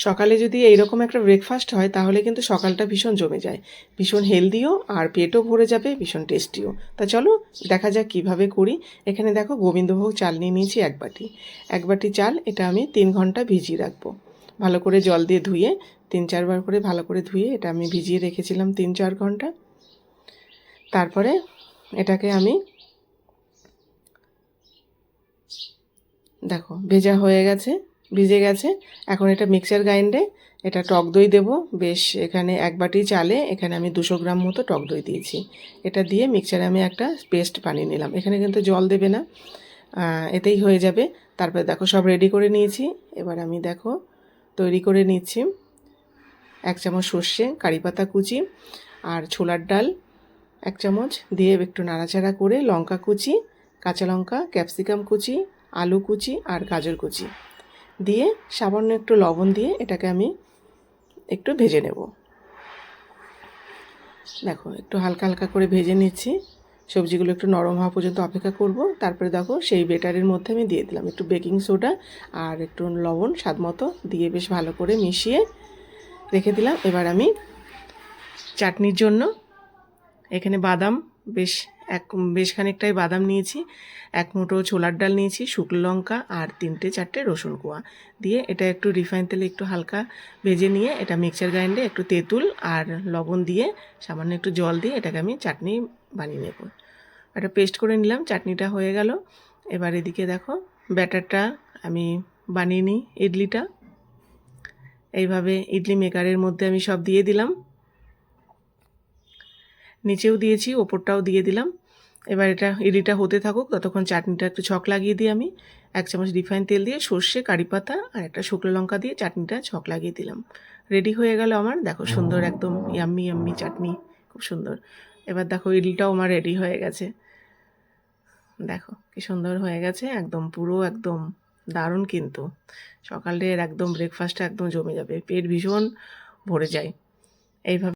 সকালে যদি এইরকম একটা ব্রেকফাস্ট হয় তাহলে কিন্তু সকালটা ভীষণ জমে যায়, ভীষণ হেলদিও আর পেটও ভরে যাবে, ভীষণ টেস্টিও। তা চলো দেখা যাক কিভাবে করি। এখানে দেখো গোবিন্দভোগ চাল নিয়ে নিয়েছি এক বাটি চাল। এটা আমি 3 ঘন্টা ভিজিয়ে রাখবো, ভালো করে জল দিয়ে ধুয়ে 3-4 বার করে ভালো করে ধুয়ে এটা আমি ভিজিয়ে রেখেছিলাম 3-4 ঘন্টা। তারপরে এটাকে আমি দেখো ভেজা হয়ে গেছে, ভিজে গেছে। এখন এটা মিক্সার গ্রাইন্ডে এটা টক দই দেবো বেশ। এখানে 1 বাটি চালে এখানে আমি 200 গ্রাম মতো টক দই দিয়েছি। এটা দিয়ে মিক্সারে আমি একটা পেস্ট বানিয়ে নিলাম। এখানে কিন্তু জল দেবে না, এতেই হয়ে যাবে। তারপরে দেখো সব রেডি করে নিয়েছি। এবার আমি দেখো তৈরি করে নিচ্ছি। 1 চামচ সর্ষে, কারি পাতা কুচি আর ছোলার ডাল 1 চামচ দিয়ে একটু নাড়াচাড়া করে লঙ্কা কুচি, কাঁচা লঙ্কা, ক্যাপসিকাম কুচি, আলু কুচি আর গাজর কুচি দিয়ে সামান্য একটু লবণ দিয়ে এটাকে আমি একটু ভেজে নেব। দেখো একটু হালকা হালকা করে ভেজে নিচ্ছি। সবজিগুলো একটু নরম হওয়া পর্যন্ত অপেক্ষা করব। তারপরে দেখো সেই বেটারের মধ্যে আমি দিয়ে দিলাম একটু বেকিং সোডা আর একটু লবণ স্বাদ মতো দিয়ে বেশ ভালো করে মিশিয়ে রেখে দিলাম। এবার আমি চাটনির জন্য এখানে বাদাম বেশ খানিকটাই বাদাম নিয়েছি, 1 মুঠো ছোলার ডাল নিয়েছি, শুকনো লঙ্কা আর 3-4টে রসুন কোয়া দিয়ে এটা একটু রিফাইন তেলে একটু হালকা ভেজে নিয়ে এটা মিক্সার গ্রাইন্ডে একটু তেঁতুল আর লবণ দিয়ে সামান্য একটু জল দিয়ে এটাকে আমি চাটনি বানিয়ে নেব। এটা পেস্ট করে নিলাম, চাটনিটা হয়ে গেল। এবার এদিকে দেখো ব্যাটারটা আমি বানিয়ে নিই। ইডলিটা এইভাবে ইডলি মেকারের মধ্যে আমি সব দিয়ে দিলাম, নিচেও দিয়েছি, ওপরটাও দিয়ে দিলাম। এবার এটা ইডলিটা হতে থাকুক, ততক্ষণ চাটনিটা একটু ছক লাগিয়ে দিই। আমি 1 চামচ রিফাইন তেল দিয়ে সর্ষে, কারি পাতা আর একটা শুকনো লঙ্কা দিয়ে চাটনিটা ছক লাগিয়ে দিলাম। রেডি হয়ে গেল আমার, দেখো সুন্দর একদম ইয়াম্মি ইয়াম্মি চাটনি, খুব সুন্দর। এবার দেখো ইডলিটাও আমার রেডি হয়ে গেছে, দেখো কি সুন্দর হয়ে গেছে, একদম পুরো একদম দারুণ। কিন্তু সকালের একদম ব্রেকফাস্টটা একদম জমে যাবে, পেট ভীষণ ভরে যায় এইভাবে।